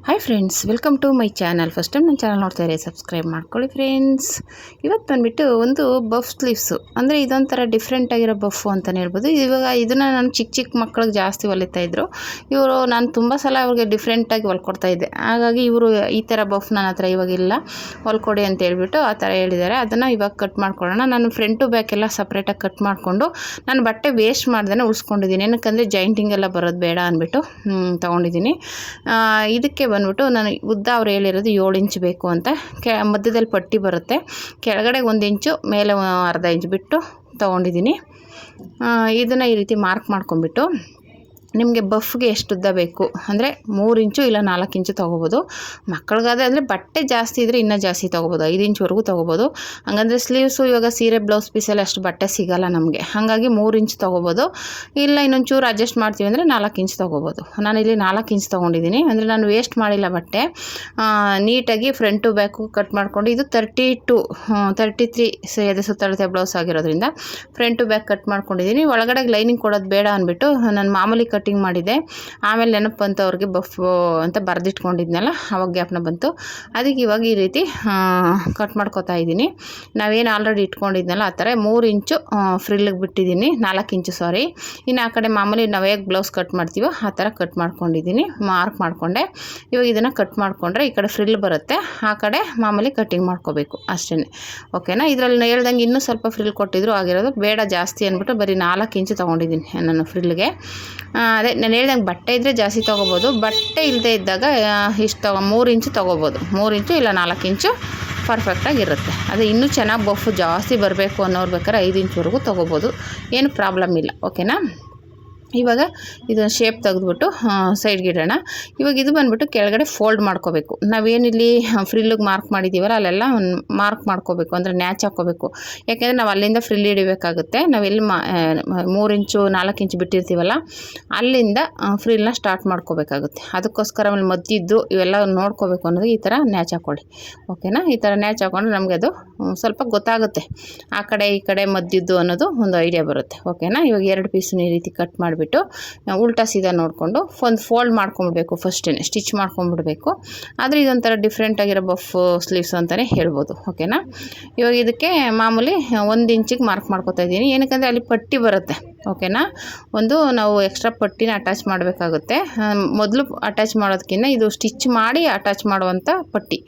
Hi friends, welcome to my channel. First time ನನ್ನ channel ನೋಡ್ತಾ ಇರಿ, ಸಬ್ಸ್ಕ್ರೈಬ್ ಮಾಡ್ಕೊಳ್ಳಿ ಫ್ರೆಂಡ್ಸ್. ಇವತ್ತು ಬಂದುಬಿಟ್ಟು ಒಂದು ಬಫ್ ಸ್ಲೀವ್ಸು, ಅಂದರೆ ಇದೊಂಥರ ಡಿಫ್ರೆಂಟ್ ಆಗಿರೋ ಬಫ್ಫು ಅಂತಲೇ ಹೇಳ್ಬೋದು. ಇವಾಗ ಇದನ್ನು ನಾನು ಚಿಕ್ಕ ಮಕ್ಕಳಿಗೆ ಜಾಸ್ತಿ ಹೊಲಿತಾಯಿದ್ರು. ಇವರು ನಾನು ತುಂಬ ಸಲ ಅವ್ರಿಗೆ ಡಿಫ್ರೆಂಟಾಗಿ ಹೊಲ್ಕೊಡ್ತಾಯಿದ್ದೆ. ಹಾಗಾಗಿ ಇವರು ಈ ಥರ ಬಫ್ ನನ್ನ ಹತ್ರ ಇವಾಗಿಲ್ಲ, ಹೊಲ್ಕೊಡಿ ಅಂತ ಹೇಳ್ಬಿಟ್ಟು ಆ ಥರ ಹೇಳಿದ್ದಾರೆ. ಅದನ್ನು ಇವಾಗ ಕಟ್ ಮಾಡ್ಕೊಳ್ಳೋಣ. ನಾನು ಫ್ರಂಟ್ ಟು ಬ್ಯಾಕ್ ಎಲ್ಲ ಸಪ್ರೇಟಾಗಿ ಕಟ್ ಮಾಡಿಕೊಂಡು ನಾನು ಬಟ್ಟೆ ವೇಸ್ಟ್ ಮಾಡ್ದೇ ಉಳಿಸ್ಕೊಂಡಿದ್ದೀನಿ. ಏನಕ್ಕಂದರೆ ಜಾಯಿಂಟಿಂಗ್ ಎಲ್ಲ ಬರೋದು ಬೇಡ ಅಂದ್ಬಿಟ್ಟು ತೊಗೊಂಡಿದ್ದೀನಿ. ಇದಕ್ಕೆ ಬಂದ್ಬಿಟ್ಟು ನಾನು ಉದ್ದ ಅವ್ರು ಹೇಳಿರೋದು 7 ಇಂಚ್ ಬೇಕು ಅಂತ. ಮಧ್ಯದಲ್ಲಿ ಪಟ್ಟಿ ಬರುತ್ತೆ, ಕೆಳಗಡೆ 1 ಇಂಚು, ಮೇಲೆ ಅರ್ಧ ಇಂಚ್ ಬಿಟ್ಟು ತೊಗೊಂಡಿದ್ದೀನಿ. ಇದನ್ನು ಈ ರೀತಿ ಮಾರ್ಕ್ ಮಾಡ್ಕೊಂಬಿಟ್ಟು ನಿಮಗೆ ಬಫ್ಗೆ ಎಷ್ಟು ಉದ್ದ ಬೇಕು ಅಂದರೆ 3 ಇಂಚು ಇಲ್ಲ 4 ಇಂಚು ತೊಗೋಬೋದು. ಮಕ್ಕಳಿಗಾದರೆ ಅಂದರೆ ಬಟ್ಟೆ ಜಾಸ್ತಿ ಇದ್ದರೆ ಇನ್ನೂ ಜಾಸ್ತಿ ತೊಗೋಬೋದು, 5 ಇಂಚ್ವರೆಗೂ ತೊಗೋಬೋದು. ಹಂಗಂದರೆ ಸ್ಲೀವ್ಸು ಇವಾಗ ಸೀರೆ ಬ್ಲೌಸ್ ಪೀಸಲ್ಲಿ ಅಷ್ಟು ಬಟ್ಟೆ ಸಿಗೋಲ್ಲ ನಮಗೆ, ಹಾಗಾಗಿ 3 ಇಂಚ್ ತೊಗೋಬೋದು. ಇಲ್ಲ ಇನ್ನೊಂದು ಚೂರು ಅಡ್ಜಸ್ಟ್ ಮಾಡ್ತೀವಿ ಅಂದರೆ 4 ಇಂಚ್ ತೊಗೋಬೋದು. ನಾನಿಲ್ಲಿ 4 ಇಂಚ್ ತೊಗೊಂಡಿದ್ದೀನಿ. ಅಂದರೆ ನಾನು ವೇಸ್ಟ್ ಮಾಡಿಲ್ಲ ಬಟ್ಟೆ, ನೀಟಾಗಿ ಫ್ರಂಟ್ ಟು ಬ್ಯಾಕು ಕಟ್ ಮಾಡಿಕೊಂಡು. ಇದು 33 ಎದೆ ಸುತ್ತಳತೆ ಬ್ಲೌಸ್ ಆಗಿರೋದ್ರಿಂದ ಫ್ರಂಟ್ ಟು ಬ್ಯಾಕ್ ಕಟ್ ಮಾಡ್ಕೊಂಡಿದ್ದೀನಿ. ಒಳಗಡೆ ಲೈನಿಂಗ್ ಕೊಡೋದು ಬೇಡ ಅಂದ್ಬಿಟ್ಟು ನಾನು ಮಾಮೂಲಿ ಕಟ್ಟಿಂಗ್ ಮಾಡಿದೆ. ಆಮೇಲೆ ನೆನಪು ಬಂತು ಅವ್ರಿಗೆ ಬಫ್ ಅಂತ ಬರೆದಿಟ್ಕೊಂಡಿದ್ನಲ್ಲ, ಅವಾಗ ಜ್ಞಾಪನ ಬಂತು. ಅದಕ್ಕೆ ಇವಾಗ ಈ ರೀತಿ ಕಟ್ ಮಾಡ್ಕೊತಾ ಇದ್ದೀನಿ. ನಾವೇನು ಆಲ್ರೆಡಿ ಇಟ್ಕೊಂಡಿದ್ನಲ್ಲ ಆ ಥರ 3 ಇಂಚು ಫ್ರಿಲ್ಲಿಗೆ ಬಿಟ್ಟಿದ್ದೀನಿ, 4 ಇಂಚು ಸಾರಿ. ಇನ್ನು ಆ ಕಡೆ ಮಾಮೂಲಿ ನಾವು ಹೇಗೆ ಬ್ಲೌಸ್ ಕಟ್ ಮಾಡ್ತೀವೋ ಆ ಥರ ಕಟ್ ಮಾಡ್ಕೊಂಡಿದ್ದೀನಿ, ಮಾರ್ಕ್ ಮಾಡಿಕೊಂಡೆ. ಇವಾಗ ಇದನ್ನು ಕಟ್ ಮಾಡಿಕೊಂಡ್ರೆ ಈ ಕಡೆ ಫ್ರಿಲ್ ಬರುತ್ತೆ, ಆ ಕಡೆ ಮಾಮೂಲಿ ಕಟ್ಟಿಂಗ್ ಮಾಡ್ಕೋಬೇಕು ಅಷ್ಟೇ. ಓಕೆನಾ? ಇದರಲ್ಲಿ ಹೇಳ್ದಂಗೆ ಇನ್ನೂ ಸ್ವಲ್ಪ ಫ್ರಿಲ್ ಕೊಟ್ಟಿದ್ರು ಆಗಿರೋದು ಬೇಡ ಜಾಸ್ತಿ ಅಂದ್ಬಿಟ್ಟು ಬರೀ 4 ಇಂಚು ತೊಗೊಂಡಿದ್ದೀನಿ ನಾನು ಫ್ರಿಲ್ಗೆ. ಅದೇ ನಾನು ಹೇಳ್ದಂಗೆ ಬಟ್ಟೆ ಇದ್ದರೆ ಜಾಸ್ತಿ ತೊಗೋಬೋದು, ಬಟ್ಟೆ ಇಲ್ಲದೆ ಇದ್ದಾಗ ಇಷ್ಟು 3 ಇಂಚು ತೊಗೋಬೋದು. 3 ಇಂಚು ಇಲ್ಲ 4 ಇಂಚು ಪರ್ಫೆಕ್ಟಾಗಿರುತ್ತೆ. ಅದೇ ಇನ್ನೂ ಚೆನ್ನಾಗಿ ಬಫ್ ಜಾಸ್ತಿ ಬರಬೇಕು ಅನ್ನೋರು ಬೇಕಾದ್ರೆ 5 ಇಂಚ್ವರೆಗೂ ತೊಗೋಬೋದು, ಏನು ಪ್ರಾಬ್ಲಮ್ ಇಲ್ಲ. ಓಕೆನಾ? ಇವಾಗ ಇದನ್ನು ಶೇಪ್ ತೆಗೆದ್ಬಿಟ್ಟು ಸೈಡ್ಗೆ ಇಡೋಣ. ಇವಾಗ ಇದು ಬಂದುಬಿಟ್ಟು ಕೆಳಗಡೆ ಫೋಲ್ಡ್ ಮಾಡ್ಕೋಬೇಕು. ನಾವೇನಿಲ್ಲಿ ಫ್ರಿಲ್ಲಿಗೆ ಮಾರ್ಕ್ ಮಾಡಿದ್ದೀವಲ್ಲ ಅಲ್ಲೆಲ್ಲ ಮಾರ್ಕ್ ಮಾಡ್ಕೋಬೇಕು, ಅಂದರೆ ನ್ಯಾಚ್ ಹಾಕ್ಕೋಬೇಕು. ಯಾಕೆಂದರೆ ನಾವು ಅಲ್ಲಿಂದ ಫ್ರಿಲ್ ಹಿಡಿಬೇಕಾಗುತ್ತೆ. ನಾವೆಲ್ಲಿ 3 ಇಂಚು 4 ಇಂಚು ಬಿಟ್ಟಿರ್ತೀವಲ್ಲ ಅಲ್ಲಿಂದ ಫ್ರಿಲ್ನ ಸ್ಟಾರ್ಟ್ ಮಾಡ್ಕೋಬೇಕಾಗುತ್ತೆ. ಅದಕ್ಕೋಸ್ಕರ ಆಮೇಲೆ ಮದ್ದಿದ್ದು ಇವೆಲ್ಲ ನೋಡ್ಕೋಬೇಕು ಅನ್ನೋದು ಈ ಥರ ನ್ಯಾಚ್ ಹಾಕ್ಕೊಳ್ಳಿ. ಓಕೆನಾ? ಈ ಥರ ನ್ಯಾಚ್ ಹಾಕ್ಕೊಂಡ್ರೆ ನಮಗೆ ಅದು ಸ್ವಲ್ಪ ಗೊತ್ತಾಗುತ್ತೆ, ಆ ಕಡೆ ಈ ಕಡೆ ಮದ್ದಿದ್ದು ಅನ್ನೋದು ಒಂದು ಐಡಿಯಾ ಬರುತ್ತೆ. ಓಕೆನಾ? ಇವಾಗ 2 ಪೀಸನ್ನ ಈ ರೀತಿ ಕಟ್ ಮಾಡಿಬಿಟ್ಟು ಉಲ್ಟಾ ಸೀದಾ ನೋಡಿಕೊಂಡು ಒಂದು ಫೋಲ್ಡ್ ಮಾಡ್ಕೊಂಬಿಡ್ಬೇಕು. ಫಸ್ಟೇ ಸ್ಟಿಚ್ ಮಾಡ್ಕೊಂಬಿಡ್ಬೇಕು. ಆದರೆ ಇದೊಂಥರ ಡಿಫ್ರೆಂಟ್ ಆಗಿರೋ ಬಫ್ ಸ್ಲೀವ್ಸ್ ಅಂತಲೇ ಹೇಳ್ಬೋದು. ಓಕೆನಾ? ಇವಾಗ ಇದಕ್ಕೆ ಮಾಮೂಲಿ 1 ಇಂಚಿಗೆ ಮಾರ್ಕ್ ಮಾಡ್ಕೊತಾ ಇದ್ದೀನಿ. ಏನಕ್ಕಂದರೆ ಅಲ್ಲಿ ಪಟ್ಟಿ ಬರುತ್ತೆ. ಓಕೆನಾ? ಒಂದು ನಾವು ಎಕ್ಸ್ಟ್ರಾ ಪಟ್ಟಿನ ಅಟ್ಯಾಚ್ ಮಾಡಬೇಕಾಗುತ್ತೆ. ಮೊದಲು ಅಟ್ಯಾಚ್ ಮಾಡೋದಕ್ಕಿಂತ ಇದು ಸ್ಟಿಚ್ ಮಾಡಿ ಅಟ್ಯಾಚ್ ಮಾಡುವಂಥ ಪಟ್ಟಿ,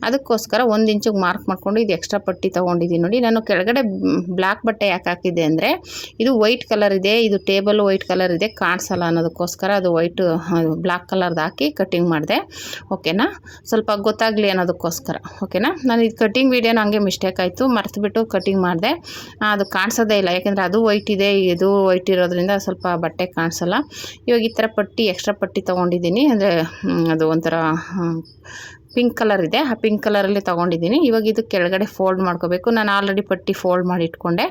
ಅದಕ್ಕೋಸ್ಕರ 1 ಇಂಚಿಗೆ ಮಾರ್ಕ್ ಮಾಡಿಕೊಂಡು ಇದು ಎಕ್ಸ್ಟ್ರಾ ಪಟ್ಟಿ ತೊಗೊಂಡಿದ್ದೀನಿ. ನೋಡಿ, ನಾನು ಕೆಳಗಡೆ ಬ್ಲ್ಯಾಕ್ ಬಟ್ಟೆ ಯಾಕೆ ಹಾಕಿದ್ದೆ ಅಂದರೆ ಇದು ವೈಟ್ ಕಲರ್ ಇದೆ, ಇದು ಟೇಬಲ್ ವೈಟ್ ಕಲರ್ ಇದೆ, ಕಾಣಿಸಲ್ಲ ಅನ್ನೋದಕ್ಕೋಸ್ಕರ ಅದು ವೈಟ್ ಬ್ಲ್ಯಾಕ್ ಕಲರ್ದು ಹಾಕಿ ಕಟ್ಟಿಂಗ್ ಮಾಡಿದೆ. ಓಕೆನಾ? ಸ್ವಲ್ಪ ಗೊತ್ತಾಗಲಿ ಅನ್ನೋದಕ್ಕೋಸ್ಕರ. ಓಕೆನಾ? ನಾನು ಇದು ಕಟ್ಟಿಂಗ್ ವೀಡಿಯೋನ ಹಂಗೆ ಮಿಸ್ಟೇಕ್ ಆಯಿತು, ಮರೆತುಬಿಟ್ಟು ಕಟ್ಟಿಂಗ್ ಮಾಡಿದೆ. ಅದು ಕಾಣಿಸೋದೇ ಇಲ್ಲ, ಯಾಕೆಂದರೆ ಅದು ವೈಟ್ ಇದೆ, ಇದು ವೈಟ್ ಇರೋದ್ರಿಂದ ಸ್ವಲ್ಪ ಬಟ್ಟೆ ಕಾಣಿಸಲ್ಲ. ಇವಾಗ ಈ ಥರ ಪಟ್ಟಿ ಎಕ್ಸ್ಟ್ರಾ ಪಟ್ಟಿ ತೊಗೊಂಡಿದ್ದೀನಿ. ಅಂದರೆ ಅದು ಒಂಥರ ಪಿಂಕ್ ಕಲರ್ ಇದೆ, ಆ ಪಿಂಕ್ ಕಲರಲ್ಲಿ ತೊಗೊಂಡಿದ್ದೀನಿ. ಇವಾಗ ಇದು ಕೆಳಗಡೆ ಫೋಲ್ಡ್ ಮಾಡ್ಕೋಬೇಕು. ನಾನು ಆಲ್ರೆಡಿ ಪಟ್ಟಿ ಫೋಲ್ಡ್ ಮಾಡಿ ಇಟ್ಕೊಂಡೆ,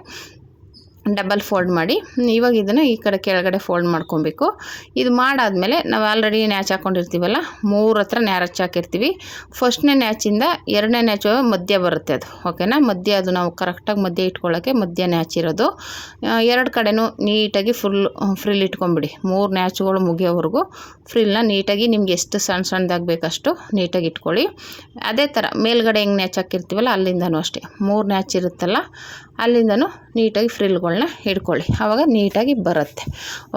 ಡಬಲ್ ಫೋಲ್ಡ್ ಮಾಡಿ. ಇವಾಗ ಇದನ್ನು ಈ ಕಡೆ ಕೆಳಗಡೆ ಫೋಲ್ಡ್ ಮಾಡ್ಕೊಬೇಕು. ಇದು ಮಾಡಾದಮೇಲೆ ನಾವು ಆಲ್ರೆಡಿ ನ್ಯಾಚ್ ಹಾಕ್ಕೊಂಡಿರ್ತೀವಲ್ಲ, 3 ಹತ್ರ ನ್ಯಾಚ್ ಹಾಕಿರ್ತೀವಿ. ಫಸ್ಟ್ನೇ ನ್ಯಾಚಿಂದ 2ನೇ ನ್ಯಾಚು ಮಧ್ಯ ಬರುತ್ತೆ ಅದು. ಓಕೆನಾ? ಮಧ್ಯ ಅದು ನಾವು ಕರೆಕ್ಟಾಗಿ ಮಧ್ಯ ಇಟ್ಕೊಳ್ಳೋಕ್ಕೆ ಮಧ್ಯ ನ್ಯಾಚ್ ಇರೋದು. 2 ಕಡೆನೂ ನೀಟಾಗಿ ಫ್ರಿಲ್ ಇಟ್ಕೊಂಬಿಡಿ. 3 ನ್ಯಾಚುಗಳು ಮುಗಿಯೋವರೆಗೂ ಫ್ರಿಲ್ನ ನೀಟಾಗಿ ನಿಮ್ಗೆ ಎಷ್ಟು ಸಣ್ಣದಾಗಿ ಬೇಕಷ್ಟು ನೀಟಾಗಿ ಇಟ್ಕೊಳ್ಳಿ. ಅದೇ ಥರ ಮೇಲ್ಗಡೆ ಹೆಂಗೆ ನ್ಯಾಚ್ ಹಾಕಿರ್ತೀವಲ್ಲ ಅಲ್ಲಿಂದನೂ ಅಷ್ಟೇ 3 ನ್ಯಾಚ್ ಇರುತ್ತಲ್ಲ ಅಲ್ಲಿಂದನೂ ನೀಟಾಗಿ ಫ್ರಿಲ್ಗಳನ್ನ ಹಿಡ್ಕೊಳ್ಳಿ, ಆವಾಗ ನೀಟಾಗಿ ಬರುತ್ತೆ.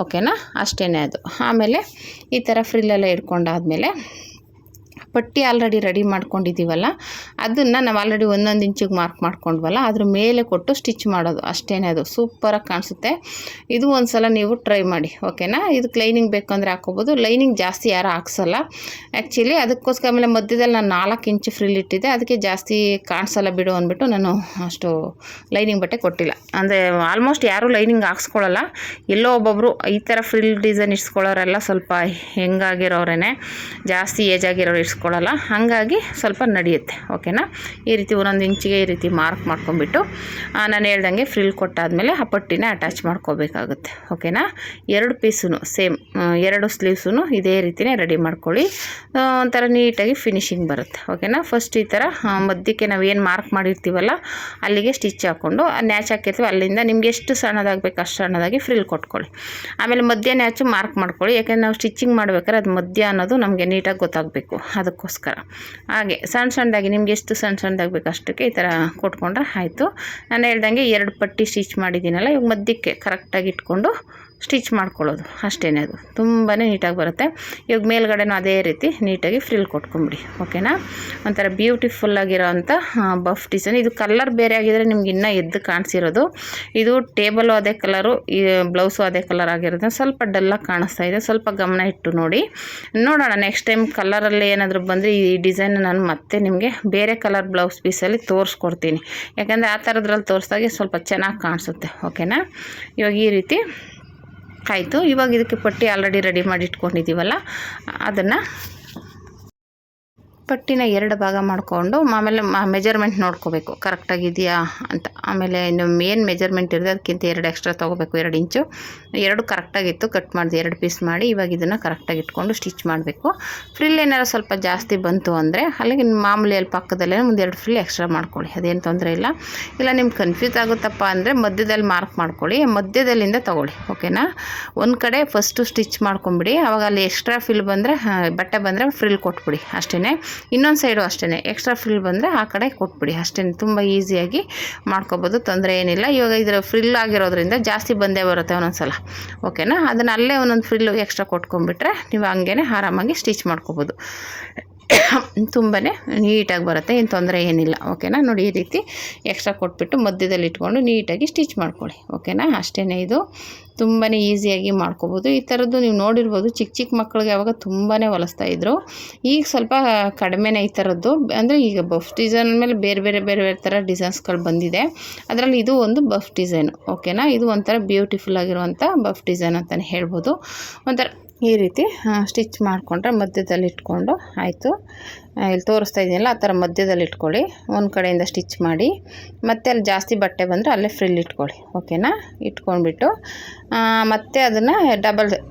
ಓಕೆನಾ? ಅಷ್ಟೇ ಅದು. ಆಮೇಲೆ ಈ ಥರ ಫ್ರಿಲ್ಲೆಲ್ಲ ಹಿಡ್ಕೊಂಡಾದ್ಮೇಲೆ ಪಟ್ಟಿ ಆಲ್ರೆಡಿ ರೆಡಿ ಮಾಡ್ಕೊಂಡಿದ್ದೀವಲ್ಲ ಅದನ್ನು ನಾವು ಆಲ್ರೆಡಿ 1 ಇಂಚಿಗೆ ಮಾರ್ಕ್ ಮಾಡ್ಕೊಂಡ್ವಲ್ಲ ಅದ್ರ ಮೇಲೆ ಕೊಟ್ಟು ಸ್ಟಿಚ್ ಮಾಡೋದು ಅಷ್ಟೇ. ಅದು ಸೂಪರಾಗಿ ಕಾಣಿಸುತ್ತೆ. ಇದು ಒಂದು ಸಲ ನೀವು ಟ್ರೈ ಮಾಡಿ. ಓಕೆನಾ? ಇದಕ್ಕೆ ಲೈನಿಂಗ್ ಬೇಕಂದರೆ ಹಾಕ್ಕೋಬೋದು. ಲೈನಿಂಗ್ ಜಾಸ್ತಿ ಯಾರು ಹಾಕ್ಸಲ್ಲ ಆ್ಯಕ್ಚುಲಿ, ಅದಕ್ಕೋಸ್ಕರ. ಆಮೇಲೆ ಮಧ್ಯದಲ್ಲಿ ನಾನು 4 ಇಂಚು ಫ್ರಿಲ್ ಇಟ್ಟಿದ್ದೆ, ಅದಕ್ಕೆ ಜಾಸ್ತಿ ಕಾಣಿಸಲ್ಲ ಬಿಡು ಅಂದ್ಬಿಟ್ಟು ನಾನು ಅಷ್ಟು ಲೈನಿಂಗ್ ಬಟ್ಟೆ ಕೊಟ್ಟಿಲ್ಲ. ಅಂದರೆ ಆಲ್ಮೋಸ್ಟ್ ಯಾರೂ ಲೈನಿಂಗ್ ಹಾಕ್ಸ್ಕೊಳ್ಳಲ್ಲ, ಎಲ್ಲೋ ಒಬ್ಬೊಬ್ಬರು ಈ ಥರ ಫ್ರಿಲ್ ಡಿಸೈನ್ ಇಡ್ಸ್ಕೊಳ್ಳೋರೆಲ್ಲ ಸ್ವಲ್ಪ ಹೆಂಗಾಗಿರೋರೇ, ಜಾಸ್ತಿ ಏಜ್ ಆಗಿರೋರು ಇಡ್ಸ್ಕೊಳ್ಳಲ್ಲ, ಹಾಗಾಗಿ ಸ್ವಲ್ಪ ನಡೆಯುತ್ತೆ. ಓಕೆನಾ? ಓಕೆನಾ. ಈ ರೀತಿ ಒಂದೊಂದು ಇಂಚಿಗೆ ಈ ರೀತಿ ಮಾರ್ಕ್ ಮಾಡ್ಕೊಂಬಿಟ್ಟು ನಾನು ಹೇಳ್ದಂಗೆ ಫ್ರಿಲ್ ಕೊಟ್ಟಾದಮೇಲೆ ಆ ಪಟ್ಟಿನ ಅಟ್ಯಾಚ್ ಮಾಡ್ಕೋಬೇಕಾಗುತ್ತೆ. ಓಕೆನಾ. 2 ಪೀಸು ಸೇಮ್ 2 ಸ್ಲೀವ್ಸು ಇದೇ ರೀತಿಯೇ ರೆಡಿ ಮಾಡ್ಕೊಳ್ಳಿ. ಒಂಥರ ನೀಟಾಗಿ ಫಿನಿಶಿಂಗ್ ಬರುತ್ತೆ. ಓಕೆನಾ. ಫಸ್ಟ್ ಈ ಥರ ಮಧ್ಯಕ್ಕೆ ನಾವು ಏನು ಮಾರ್ಕ್ ಮಾಡಿರ್ತೀವಲ್ಲ ಅಲ್ಲಿಗೆ ಸ್ಟಿಚ್ ಹಾಕ್ಕೊಂಡು ನ್ಯಾಚ್ ಹಾಕಿರ್ತೀವಿ ಅಲ್ಲಿಂದ ನಿಮ್ಗೆ ಎಷ್ಟು ಸಣ್ಣದಾಗಬೇಕು ಅಷ್ಟು ಸಣ್ಣದಾಗಿ ಫ್ರಿಲ್ ಕೊಟ್ಕೊಳ್ಳಿ. ಆಮೇಲೆ ಮಧ್ಯ ನ್ಯಾಚು ಮಾರ್ಕ್ ಮಾಡ್ಕೊಳ್ಳಿ. ಯಾಕೆಂದರೆ ನಾವು ಸ್ಟಿಚಿಂಗ್ ಮಾಡ್ಬೇಕಾದ್ರೆ ಅದು ಮಧ್ಯ ಅನ್ನೋದು ನಮಗೆ ನೀಟಾಗಿ ಗೊತ್ತಾಗಬೇಕು, ಅದಕ್ಕೋಸ್ಕರ. ಹಾಗೆ ಸಣ್ಣದಾಗಿ ನಿಮ್ಗೆ ಎಷ್ಟು ಸಣ್ಣದಾಗಬೇಕು ಅಷ್ಟಕ್ಕೆ ಈ ಥರ ಕೊಟ್ಕೊಂಡ್ರೆ ಆಯಿತು. ನಾನು ಹೇಳ್ದಂಗೆ 2 ಪಟ್ಟಿ ಸ್ಟಿಚ್ ಮಾಡಿದ್ದೀನಲ್ಲ, ಇವಾಗ ಮಧ್ಯಕ್ಕೆ ಕರೆಕ್ಟಾಗಿ ಇಟ್ಕೊಂಡು ಸ್ಟಿಚ್ ಮಾಡ್ಕೊಳ್ಳೋದು ಅಷ್ಟೇ. ಅದು ತುಂಬಾ ನೀಟಾಗಿ ಬರುತ್ತೆ. ಇವಾಗ ಮೇಲ್ಗಡೆನೂ ಅದೇ ರೀತಿ ನೀಟಾಗಿ ಫ್ರಿಲ್ ಕೊಟ್ಕೊಂಬಿಡಿ. ಓಕೆನಾ. ಒಂಥರ ಬ್ಯೂಟಿಫುಲ್ಲಾಗಿರೋ ಅಂಥ ಬಫ್ ಡಿಸೈನ್. ಇದು ಕಲರ್ ಬೇರೆ ಆಗಿದ್ರೆ ನಿಮ್ಗೆ ಇನ್ನೂ ಎದ್ದು ಕಾಣಿಸಿರೋದು. ಇದು ಟೇಬಲು ಅದೇ ಕಲರು, ಈ ಬ್ಲೌಸು ಅದೇ ಕಲರ್ ಆಗಿರೋದು ಸ್ವಲ್ಪ ಡಲ್ಲಾಗಿ ಕಾಣಿಸ್ತಾ ಇದೆ. ಸ್ವಲ್ಪ ಗಮನ ಇಟ್ಟು ನೋಡಿ. ನೋಡೋಣ ನೆಕ್ಸ್ಟ್ ಟೈಮ್ ಕಲರಲ್ಲಿ ಏನಾದರೂ ಬಂದರೆ ಈ ಡಿಸೈನ್ ನಾನು ಮತ್ತೆ ನಿಮಗೆ ಬೇರೆ ಕಲರ್ ಬ್ಲೌಸ್ ಪೀಸಲ್ಲಿ ತೋರಿಸ್ಕೊಡ್ತೀನಿ. ಯಾಕಂದರೆ ಆ ಥರದ್ರಲ್ಲಿ ತೋರಿಸ್ದಾಗೆ ಸ್ವಲ್ಪ ಚೆನ್ನಾಗಿ ಕಾಣಿಸುತ್ತೆ. ಓಕೆನಾ. ಇವಾಗ ಈ ರೀತಿ ಆಯಿತು. ಇವಾಗ ಇದಕ್ಕೆ ಪಟ್ಟಿ ಆಲ್ರೆಡಿ ರೆಡಿ ಮಾಡಿ ಇಟ್ಕೊಂಡಿದ್ದೀವಲ್ಲ, ಅದನ್ನು ಪಟ್ಟಿನ 2 ಭಾಗ ಮಾಡಿಕೊಂಡು ಆಮೇಲೆ ಮೆಜರ್ಮೆಂಟ್ ನೋಡ್ಕೋಬೇಕು ಕರೆಕ್ಟಾಗಿದೆಯಾ ಅಂತ. ಆಮೇಲೆ ಇನ್ನು ಏನು ಮೆಜರ್ಮೆಂಟ್ ಇರುತ್ತೆ ಅದಕ್ಕಿಂತ 2 ಎಕ್ಸ್ಟ್ರಾ ತೊಗೋಬೇಕು. 2 ಇಂಚು 2 ಕರೆಕ್ಟಾಗಿತ್ತು, ಕಟ್ ಮಾಡಿದೆ 2 ಪೀಸ್ ಮಾಡಿ. ಇವಾಗ ಇದನ್ನು ಕರೆಕ್ಟಾಗಿ ಇಟ್ಕೊಂಡು ಸ್ಟಿಚ್ ಮಾಡಬೇಕು. ಫ್ರಿಲ್ ಏನಾರು ಸ್ವಲ್ಪ ಜಾಸ್ತಿ ಬಂತು ಅಂದರೆ ಅಲ್ಲಿಗೆ ಮಾಮೂಲಿ ಅಲ್ಲಿ ಪಕ್ಕದಲ್ಲೇ ಒಂದು 2 ಫ್ರಿಲ್ ಎಕ್ಸ್ಟ್ರಾ ಮಾಡ್ಕೊಳ್ಳಿ, ಅದೇನು ತೊಂದರೆ ಇಲ್ಲ. ಇಲ್ಲ ನಿಮ್ಗೆ ಕನ್ಫ್ಯೂಸ್ ಆಗುತ್ತಪ್ಪ ಅಂದರೆ ಮಧ್ಯದಲ್ಲಿ ಮಾರ್ಕ್ ಮಾಡ್ಕೊಳ್ಳಿ, ಮಧ್ಯದಲ್ಲಿಂದ ತೊಗೊಳ್ಳಿ. ಓಕೆನಾ. ಒಂದು ಕಡೆ ಫಸ್ಟು ಸ್ಟಿಚ್ ಮಾಡ್ಕೊಂಬಿಡಿ, ಆವಾಗ ಅಲ್ಲಿ ಎಕ್ಸ್ಟ್ರಾ ಫ್ರಿಲ್ ಬಂದರೆ ಬಟ್ಟೆ ಬಂದರೆ ಫ್ರಿಲ್ ಕೊಟ್ಬಿಡಿ ಅಷ್ಟೇ. ಇನ್ನೊಂದು ಸೈಡು ಅಷ್ಟೇ ಎಕ್ಸ್ಟ್ರಾ ಫ್ರಿಲ್ ಬಂದರೆ ಆ ಕಡೆ ಕೊಟ್ಬಿಡಿ ಅಷ್ಟೇ. ತುಂಬ ಈಸಿಯಾಗಿ ಮಾಡ್ಕೊಬೋದು, ತೊಂದರೆ ಏನಿಲ್ಲ. ಇವಾಗ ಇದರ ಫ್ರಿಲ್ ಆಗಿರೋದ್ರಿಂದ ಜಾಸ್ತಿ ಬಂದೇ ಬರುತ್ತೆ ಒಂದೊಂದು ಸಲ. ಓಕೆನಾ. ಅದನ್ನು ಅಲ್ಲೇ ಒಂದೊಂದು ಫ್ರಿಲ್ಲು ಎಕ್ಸ್ಟ್ರಾ ಕೊಟ್ಕೊಂಡ್ಬಿಟ್ರೆ ನೀವು ಹಂಗೇ ಆರಾಮಾಗಿ ಸ್ಟಿಚ್ ಮಾಡ್ಕೊಬೋದು. ತುಂಬಾ ನೀಟಾಗಿ ಬರುತ್ತೆ, ಏನು ತೊಂದರೆ ಏನಿಲ್ಲ. ಓಕೆನಾ. ನೋಡಿ ಈ ರೀತಿ ಎಕ್ಸ್ಟ್ರಾ ಕೊಟ್ಬಿಟ್ಟು ಮಧ್ಯದಲ್ಲಿ ಇಟ್ಕೊಂಡು ನೀಟಾಗಿ ಸ್ಟಿಚ್ ಮಾಡ್ಕೊಳ್ಳಿ. ಓಕೆನಾ. ಅಷ್ಟೇ. ಇದು ತುಂಬಾ ಈಸಿಯಾಗಿ ಮಾಡ್ಕೋಬೋದು. ಈ ಥರದ್ದು ನೀವು ನೋಡಿರ್ಬೋದು, ಚಿಕ್ಕ ಮಕ್ಕಳಿಗೆ ಅವಾಗ ತುಂಬಾ ಹೊಲಿಸ್ತಾಯಿದ್ರು. ಈಗ ಸ್ವಲ್ಪ ಕಡಿಮೆನೇ ಈ ಥರದ್ದು. ಅಂದರೆ ಈಗ ಬಫ್ ಡಿಸೈನ್ ಮೇಲೆ ಬೇರೆ ಥರ ಡಿಸೈನ್ಸ್ಗಳು ಬಂದಿದೆ. ಅದರಲ್ಲಿ ಇದು ಒಂದು ಬಫ್ ಡಿಸೈನು. ಓಕೆನಾ. ಇದು ಒಂಥರ ಬ್ಯೂಟಿಫುಲ್ ಆಗಿರುವಂಥ ಬಫ್ ಡಿಸೈನ್ ಅಂತಲೇ ಹೇಳ್ಬೋದು. ಒಂಥರ ಈ ರೀತಿ ಸ್ಟಿಚ್ ಮಾಡಿಕೊಂಡ್ರೆ ಮಧ್ಯದಲ್ಲಿ ಇಟ್ಕೊಂಡು ಆಯಿತು. ಇಲ್ಲಿ ತೋರಿಸ್ತಾ ಇದ್ದೀನಲ್ಲ ಆ ಥರ ಮಧ್ಯದಲ್ಲಿ ಇಟ್ಕೊಳ್ಳಿ. ಒಂದು ಕಡೆಯಿಂದ ಸ್ಟಿಚ್ ಮಾಡಿ ಮತ್ತೆ ಅಲ್ಲಿ ಜಾಸ್ತಿ ಬಟ್ಟೆ ಬಂದರೆ ಅಲ್ಲೇ ಫ್ರಿಲ್ ಇಟ್ಕೊಳ್ಳಿ. ಓಕೆನಾ. ಇಟ್ಕೊಂಡ್ಬಿಟ್ಟು ಮತ್ತೆ ಅದನ್ನು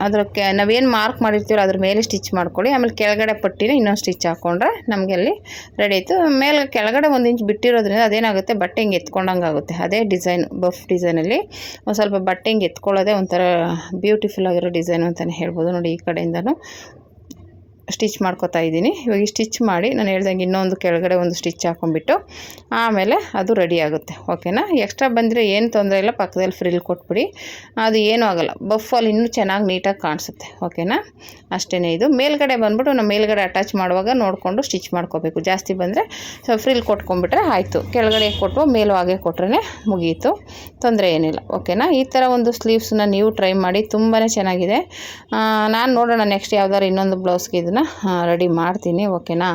ಅದಕ್ಕೆ ನಾವೇನು ಮಾರ್ಕ್ ಮಾಡಿರ್ತೀವೋ ಅದ್ರ ಮೇಲೆ ಸ್ಟಿಚ್ ಮಾಡ್ಕೊಳ್ಳಿ. ಆಮೇಲೆ ಕೆಳಗಡೆ ಪಟ್ಟಿನ ಇನ್ನೊಂದು ಸ್ಟಿಚ್ ಹಾಕ್ಕೊಂಡ್ರೆ ನಮಗೆ ಅಲ್ಲಿ ರೆಡಿ ಆಯಿತು. ಮೇಲೆ ಕೆಳಗಡೆ 1 ಇಂಚ್ ಬಿಟ್ಟಿರೋದ್ರಿಂದ ಅದೇನಾಗುತ್ತೆ, ಬಟ್ಟೆ ಹಿಂಗೆ ಎತ್ಕೊಂಡಂಗೆ ಆಗುತ್ತೆ. ಅದೇ ಡಿಸೈನ್ ಬಫ್ ಡಿಸೈನಲ್ಲಿ ಒಂದು ಸ್ವಲ್ಪ ಬಟ್ಟೆ ಹಿಂಗೆ ಎತ್ಕೊಳ್ಳೋದೇ ಒಂಥರ ಬ್ಯೂಟಿಫುಲ್ ಆಗಿರೋ ಡಿಸೈನು ಅಂತಲೇ ಹೇಳ್ಬೋದು. ನೋಡಿ ಈ ಕಡೆಯಿಂದನೂ ಸ್ಟಿಚ್ ಮಾಡ್ಕೊತಾ ಇದ್ದೀನಿ. ಇವಾಗ ಸ್ಟಿಚ್ ಮಾಡಿ ನಾನು ಹೇಳ್ದಂಗೆ ಇನ್ನೊಂದು ಕೆಳಗಡೆ ಒಂದು ಸ್ಟಿಚ್ ಹಾಕೊಂಡ್ಬಿಟ್ಟು ಆಮೇಲೆ ಅದು ರೆಡಿ ಆಗುತ್ತೆ. ಓಕೆನಾ. ಎಕ್ಸ್ಟ್ರಾ ಬಂದರೆ ಏನು ತೊಂದರೆ ಇಲ್ಲ, ಪಕ್ಕದಲ್ಲಿ ಫ್ರಿಲ್ ಕೊಟ್ಬಿಡಿ, ಅದು ಏನೂ ಆಗೋಲ್ಲ. ಬಫಲ್ಲಿ ಇನ್ನೂ ಚೆನ್ನಾಗಿ ನೀಟಾಗಿ ಕಾಣಿಸುತ್ತೆ. ಓಕೆನಾ. ಅಷ್ಟೇ. ಇದು ಮೇಲ್ಗಡೆ ಬಂದ್ಬಿಟ್ಟು ನಾವು ಮೇಲ್ಗಡೆ ಅಟ್ಯಾಚ್ ಮಾಡುವಾಗ ನೋಡಿಕೊಂಡು ಸ್ಟಿಚ್ ಮಾಡ್ಕೋಬೇಕು. ಜಾಸ್ತಿ ಬಂದರೆ ಫ್ರಿಲ್ ಕೊಟ್ಕೊಂಡ್ಬಿಟ್ರೆ ಆಯಿತು. ಕೆಳಗಡೆ ಕೊಟ್ಟು ಮೇಲೂ ಹಾಗೆ ಕೊಟ್ರೆ ಮುಗೀತು, ತೊಂದರೆ ಏನಿಲ್ಲ. ಓಕೆನಾ. ಈ ಥರ ಒಂದು ಸ್ಲೀವ್ಸನ್ನ ನೀವು ಟ್ರೈ ಮಾಡಿ, ತುಂಬಾ ಚೆನ್ನಾಗಿದೆ. ನಾನು ನೋಡೋಣ ನೆಕ್ಸ್ಟ್ ಯಾವ್ದಾದ್ರು ಇನ್ನೊಂದು ಬ್ಲೌಸ್ಗೆ ಇದನ್ನು ರೆಡಿ ಮಾಡ್ತೀನಿ. ಓಕೆನಾ.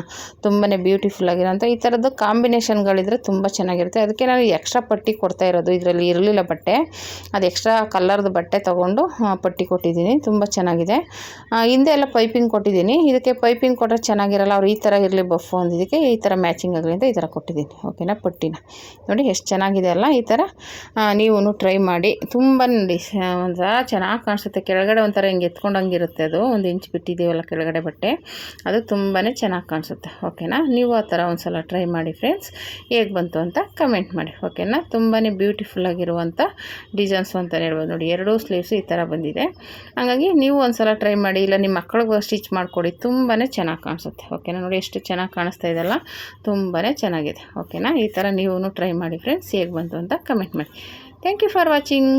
ತುಂಬಾ ಬ್ಯೂಟಿಫುಲ್ ಆಗಿರೋಂಥ ಈ ಥರದ್ದು ಕಾಂಬಿನೇಷನ್ಗಳಿದ್ರೆ ತುಂಬ ಚೆನ್ನಾಗಿರುತ್ತೆ. ಅದಕ್ಕೆ ನಾನು ಎಕ್ಸ್ಟ್ರಾ ಪಟ್ಟಿ ಕೊಡ್ತಾ ಇರೋದು. ಇದರಲ್ಲಿ ಇರಲಿಲ್ಲ ಬಟ್ಟೆ, ಅದು ಎಕ್ಸ್ಟ್ರಾ ಕಲರ್ದು ಬಟ್ಟೆ ತೊಗೊಂಡು ಪಟ್ಟಿ ಕೊಟ್ಟಿದ್ದೀನಿ. ತುಂಬ ಚೆನ್ನಾಗಿದೆ. ಹಿಂದೆ ಎಲ್ಲ ಪೈಪಿಂಗ್ ಕೊಟ್ಟಿದ್ದೀನಿ. ಇದಕ್ಕೆ ಪೈಪಿಂಗ್ ಕೊಟ್ಟರೆ ಚೆನ್ನಾಗಿರಲ್ಲ, ಅವ್ರು ಈ ಥರ ಇರಲಿ ಬಫ್ ಒಂದಿದ್ದಕ್ಕೆ ಈ ಥರ ಮ್ಯಾಚಿಂಗ್ ಆಗಲಿ ಅಂತ ಈ ಥರ ಕೊಟ್ಟಿದ್ದೀನಿ. ಓಕೆನಾ. ಪಟ್ಟಿನ ನೋಡಿ ಎಷ್ಟು ಚೆನ್ನಾಗಿದೆ ಅಲ್ಲ. ಈ ಥರ ನೀವು ಟ್ರೈ ಮಾಡಿ. ತುಂಬ ನೋಡಿ ಒಂಥರ ಚೆನ್ನಾಗಿ ಕಾಣಿಸುತ್ತೆ. ಕೆಳಗಡೆ ಒಂಥರ ಹಿಂಗೆ ಎತ್ಕೊಂಡಂಗಿರುತ್ತೆ. ಅದು 1 ಇಂಚ್ ಬಿಟ್ಟಿದ್ದೀವಲ್ಲ ಕೆಳಗಡೆ ಬಟ್ಟೆ, ಅದು ತುಂಬಾ ಚೆನ್ನಾಗಿ ಕಾಣಿಸುತ್ತೆ. ಓಕೆನಾ. ನೀವು ಆ ಥರ ಒಂದು ಸಲ ಟ್ರೈ ಮಾಡಿ ಫ್ರೆಂಡ್ಸ್. ಹೇಗೆ ಬಂತು ಅಂತ ಕಮೆಂಟ್ ಮಾಡಿ. ಓಕೆನಾ. ತುಂಬಾ ಬ್ಯೂಟಿಫುಲ್ ಆಗಿರುವಂಥ ಡಿಸೈನ್ಸು ಅಂತಲೇ ಹೇಳ್ಬೋದು. ನೋಡಿ 2 ಸ್ಲೀವ್ಸು ಈ ಥರ ಬಂದಿದೆ. ಹಾಗಾಗಿ ನೀವು ಒಂದು ಸಲ ಟ್ರೈ ಮಾಡಿ, ಇಲ್ಲ ನಿಮ್ಮ ಮಕ್ಕಳಿಗೆ ಸ್ಟಿಚ್ ಮಾಡಿಕೊಡಿ, ತುಂಬಾ ಚೆನ್ನಾಗಿ ಕಾಣಿಸುತ್ತೆ. ಓಕೆನಾ. ನೋಡಿ ಎಷ್ಟು ಚೆನ್ನಾಗಿ ಕಾಣಿಸ್ತಾ ಇದೆಲ್ಲ, ತುಂಬಾ ಚೆನ್ನಾಗಿದೆ. ಓಕೆನಾ. ಈ ಥರ ನೀವು ಟ್ರೈ ಮಾಡಿ ಫ್ರೆಂಡ್ಸ್. ಹೇಗೆ ಬಂತು ಅಂತ ಕಮೆಂಟ್ ಮಾಡಿ. Thank you for watching.